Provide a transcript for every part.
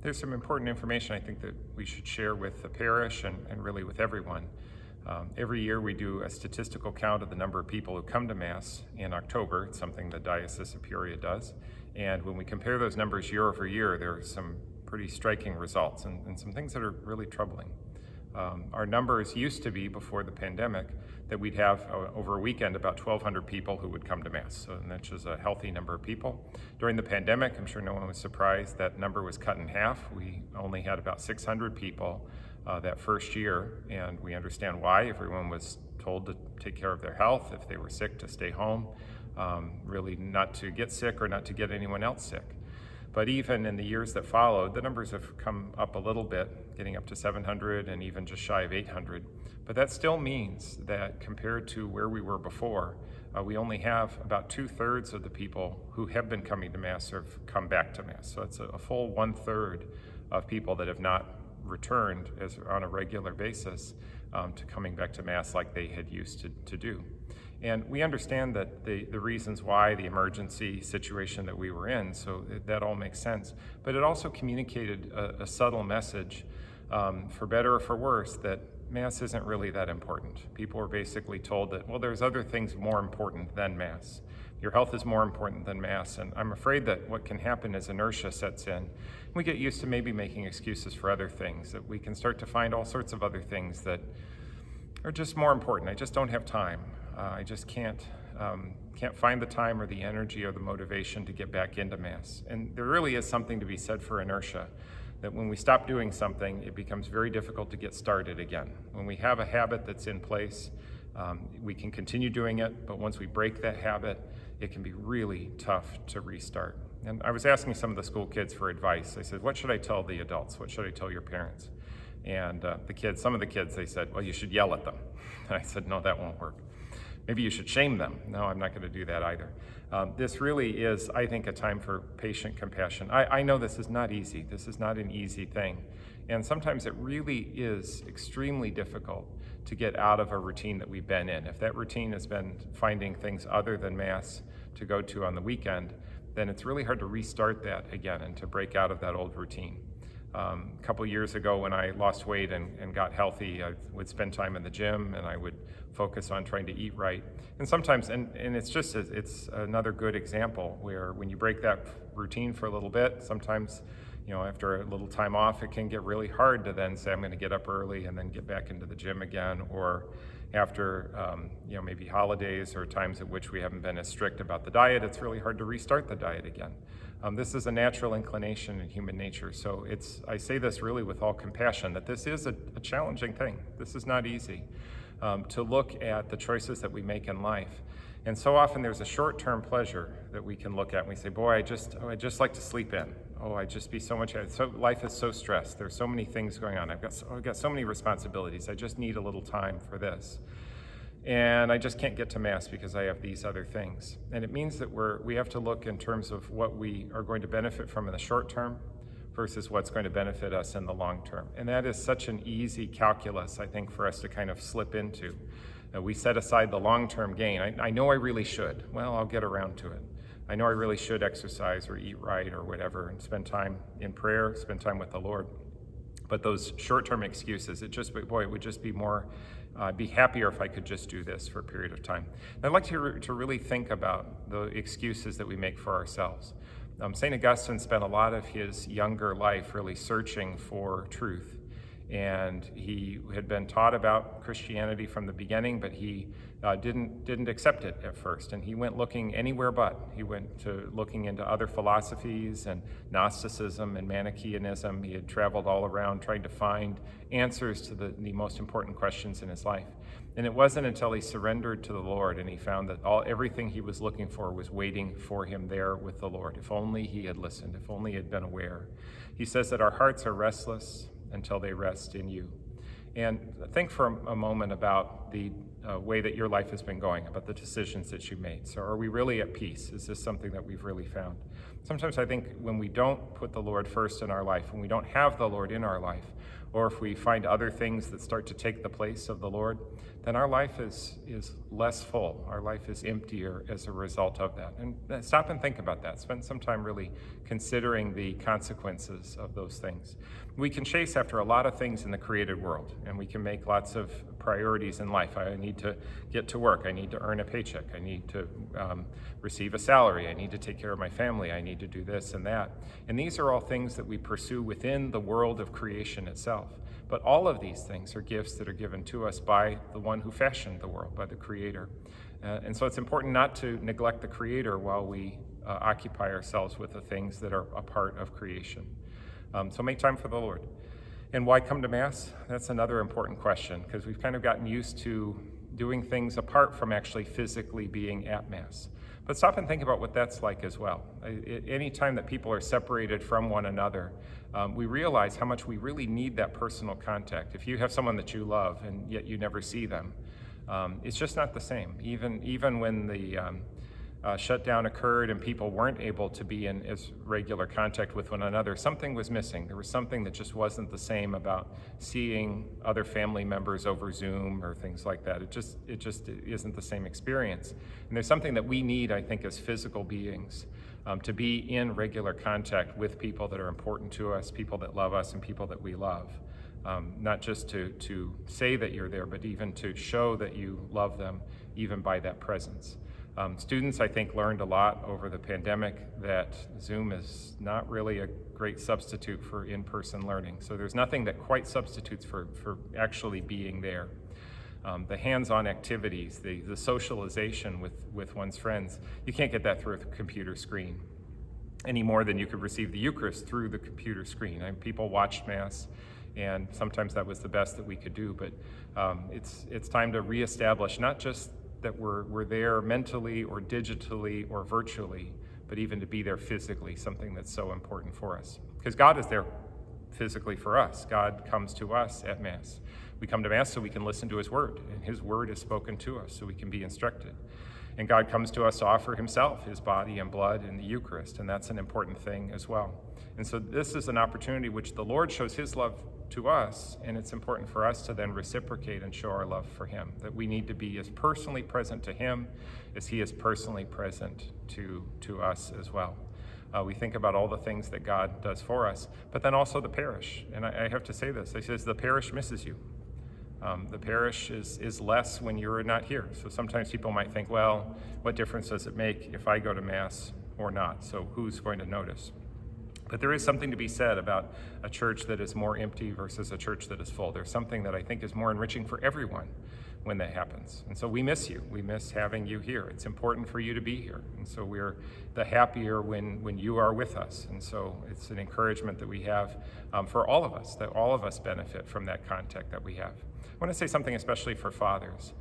There's some important information I think that we should share with the parish and really with everyone. Every year we do a statistical count of the number of people who come to Mass in October. It's something the Diocese of Peoria does. And when we compare those numbers year over year, there are some pretty striking results and some things that are really troubling. Our numbers used to be, before the pandemic, that we'd have over a weekend about 1,200 people who would come to Mass, so that's just a healthy number of people. During the pandemic, I'm sure no one was surprised, that number was cut in half. We only had about 600 people that first year, and we understand why. Everyone was told to take care of their health. If they were sick, to stay home, really not to get sick or not to get anyone else sick. But even in the years that followed, the numbers have come up a little bit, getting up to 700 and even just shy of 800. But that still means that compared to where we were before, we only have about 2/3 of the people who have been coming to Mass have come back to Mass. So it's a full 1/3 of people that have not returned on a regular basis to coming back to Mass like they had used to do. And we understand that the reasons why, the emergency situation that we were in, so that all makes sense. But it also communicated a subtle message, for better or for worse, that Mass isn't really that important. People were basically told that, well, there's other things more important than Mass. Your health is more important than Mass. And I'm afraid that what can happen is inertia sets in. We get used to maybe making excuses for other things, that we can start to find all sorts of other things that are just more important. I just don't have time. I just can't find the time or the energy or the motivation to get back into Mass. And there really is something to be said for inertia, that when we stop doing something, it becomes very difficult to get started again. When we have a habit that's in place, we can continue doing it, but once we break that habit, it can be really tough to restart. And I was asking some of the school kids for advice. I said, what should I tell the adults? What should I tell your parents? And some of the kids, they said, well, you should yell at them. And I said, no, that won't work. Maybe you should shame them. No, I'm not going to do that either. This really is, I think, a time for patient compassion. I know this is not easy. This is not an easy thing. And sometimes it really is extremely difficult to get out of a routine that we've been in. If that routine has been finding things other than Mass to go to on the weekend, then it's really hard to restart that again and to break out of that old routine. A couple years ago, when I lost weight and got healthy, I would spend time in the gym and I would focus on trying to eat right. And sometimes, and it's another good example where when you break that routine for a little bit, sometimes, after a little time off, it can get really hard to then say, I'm going to get up early and then get back into the gym again. Or after, maybe holidays or times at which we haven't been as strict about the diet, it's really hard to restart the diet again. This is a natural inclination in human nature. So I say this really with all compassion, that this is a challenging thing. This is not easy, to look at the choices that we make in life. And so often there's a short-term pleasure that we can look at and we say, boy, I just like to sleep in. Oh, I just be so much, life is so stressed. There's so many things going on. I've got so many responsibilities. I just need a little time for this. And I just can't get to Mass because I have these other things. And it means that we have to look in terms of what we are going to benefit from in the short term versus what's going to benefit us in the long term. And that is such an easy calculus, I think, for us to kind of slip into. We set aside the long-term gain. I know I really should. Well, I'll get around to it. I know I really should exercise or eat right or whatever and spend time in prayer, spend time with the Lord. But those short-term excuses, it would just be more, I'd be happier if I could just do this for a period of time. And I'd like to really think about the excuses that we make for ourselves. St. Augustine spent a lot of his younger life really searching for truth. And he had been taught about Christianity from the beginning, but he didn't accept it at first. And he went looking anywhere but. He went to looking into other philosophies and Gnosticism and Manichaeanism. He had traveled all around trying to find answers to the most important questions in his life. And it wasn't until he surrendered to the Lord and he found that everything he was looking for was waiting for him there with the Lord. If only he had listened, if only he had been aware. He says that our hearts are restless until they rest in you. And think for a moment about the way that your life has been going, about the decisions that you made. So are we really at peace? Is this something that we've really found? Sometimes I think when we don't put the Lord first in our life, when we don't have the Lord in our life, or if we find other things that start to take the place of the Lord, then our life is less full. Our life is emptier as a result of that. And stop and think about that. Spend some time really considering the consequences of those things. We can chase after a lot of things in the created world, and we can make lots of priorities in life. I need to get to work. I need to earn a paycheck. I need to receive a salary. I need to take care of my family. I need to do this and that. And these are all things that we pursue within the world of creation itself. But all of these things are gifts that are given to us by the one who fashioned the world, by the Creator. And so it's important not to neglect the Creator while we occupy ourselves with the things that are a part of creation. So make time for the Lord. And why come to Mass? That's another important question, because we've kind of gotten used to doing things apart from actually physically being at Mass. But stop and think about what that's like as well. Any time that people are separated from one another, we realize how much we really need that personal contact. If you have someone that you love and yet you never see them, it's just not the same. Even when the shutdown occurred and people weren't able to be in as regular contact with one another, something was missing. There was something that just wasn't the same about seeing other family members over Zoom or things like that. It just isn't the same experience. And there's something that we need, I think, as physical beings, to be in regular contact with people that are important to us, people that love us, and people that we love. Not just to say that you're there, but even to show that you love them, even by that presence. Students, I think, learned a lot over the pandemic that Zoom is not really a great substitute for in-person learning. So there's nothing that quite substitutes for actually being there. The hands-on activities, the socialization with one's friends, you can't get that through a computer screen any more than you could receive the Eucharist through the computer screen. People watched Mass, and sometimes that was the best that we could do, but it's time to reestablish not just that we're there mentally or digitally or virtually, but even to be there physically, something that's so important for us. Because God is there physically for us. God comes to us at Mass. We come to Mass so we can listen to His Word, and His Word is spoken to us so we can be instructed. And God comes to us to offer Himself, His body and blood in the Eucharist, and that's an important thing as well. And so this is an opportunity which the Lord shows His love to us, and it's important for us to then reciprocate and show our love for Him, that we need to be as personally present to Him as He is personally present to us as well. We think about all the things that God does for us, but then also the parish. And I have to say this, He says the parish misses you. The parish is less when you're not here. So sometimes people might think, well, what difference does it make if I go to Mass or not? So who's going to notice? But there is something to be said about a church that is more empty versus a church that is full. There's something that I think is more enriching for everyone when that happens. And so we miss you. We miss having you here. It's important for you to be here. And so we're the happier when you are with us. And so it's an encouragement that we have for all of us, that all of us benefit from that contact that we have. I want to say something especially for fathers.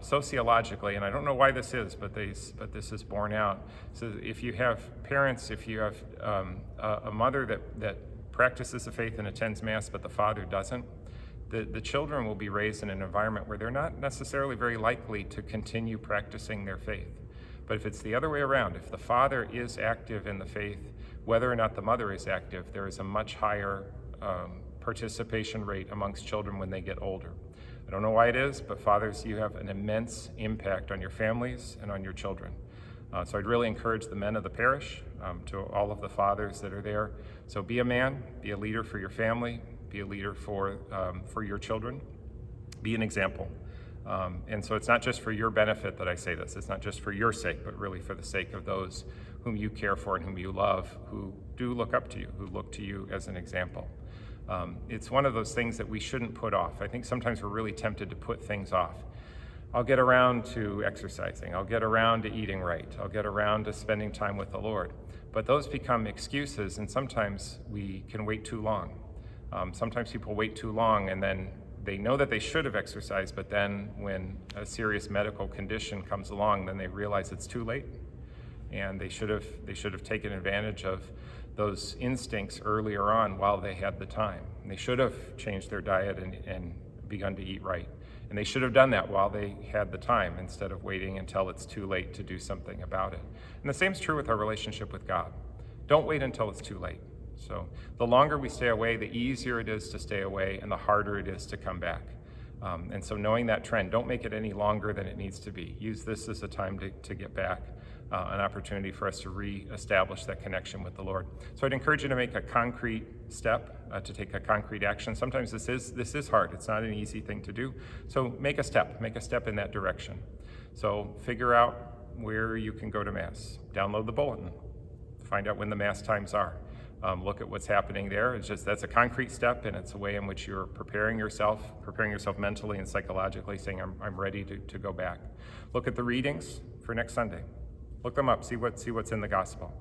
Sociologically, and I don't know why this is, but this is borne out. So if you have parents, if you have a mother that practices the faith and attends Mass, but the father doesn't, the children will be raised in an environment where they're not necessarily very likely to continue practicing their faith. But if it's the other way around, if the father is active in the faith, whether or not the mother is active, there is a much higher participation rate amongst children when they get older. I don't know why it is, but fathers, you have an immense impact on your families and on your children. So I'd really encourage the men of the parish, to all of the fathers that are there. So be a man, be a leader for your family, be a leader for your children, be an example. And so it's not just for your benefit that I say this. It's not just for your sake, but really for the sake of those whom you care for and whom you love, who do look up to you, who look to you as an example. It's one of those things that we shouldn't put off. I think sometimes we're really tempted to put things off. I'll get around to exercising. I'll get around to eating right. I'll get around to spending time with the Lord. But those become excuses, and sometimes we can wait too long. Sometimes people wait too long, and then they know that they should have exercised, but then when a serious medical condition comes along, then they realize it's too late, and they should have taken advantage of those instincts earlier on while they had the time. And they should have changed their diet and begun to eat right. And they should have done that while they had the time instead of waiting until it's too late to do something about it. And the same is true with our relationship with God. Don't wait until it's too late. So the longer we stay away, the easier it is to stay away and the harder it is to come back. And so knowing that trend, don't make it any longer than it needs to be. Use this as a time to get back, an opportunity for us to reestablish that connection with the Lord. So I'd encourage you to make a concrete step, to take a concrete action. Sometimes this is hard. It's not an easy thing to do. So make a step in that direction. So figure out where you can go to Mass. Download the bulletin. Find out when the Mass times are. Look at what's happening there. That's a concrete step, and it's a way in which you're preparing yourself mentally and psychologically, saying, I'm ready to go back. Look at the readings for next Sunday. Look them up, see what's in the gospel.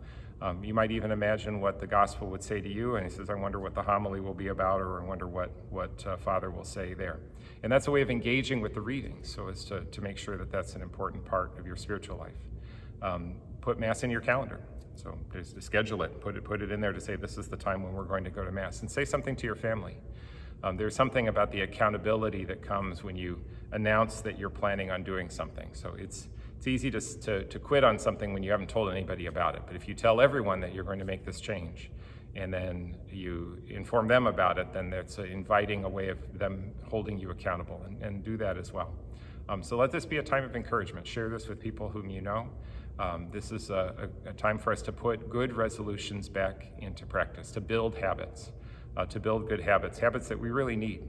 You might even imagine what the gospel would say to you, and he says, I wonder what the homily will be about, or I wonder what Father will say there. And that's a way of engaging with the readings, so as to make sure that that's an important part of your spiritual life. Put Mass in your calendar. So just to schedule it, put it in there to say this is the time when we're going to go to Mass, and say something to your family. There's something about the accountability that comes when you announce that you're planning on doing something. So it's easy to quit on something when you haven't told anybody about it. But if you tell everyone that you're going to make this change, and then you inform them about it, then that's inviting a way of them holding you accountable, and do that as well. So let this be a time of encouragement. Share this with people whom you know. This is a time for us to put good resolutions back into practice, to build habits, to build good habits that we really need,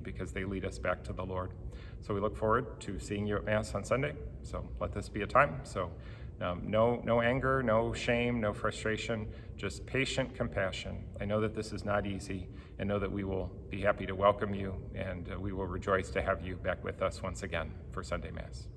because they lead us back to the Lord. So we look forward to seeing you at Mass on Sunday. So let this be a time. So no anger, no shame, no frustration, just patient compassion. I know that this is not easy, and know that we will be happy to welcome you, and we will rejoice to have you back with us once again for Sunday Mass.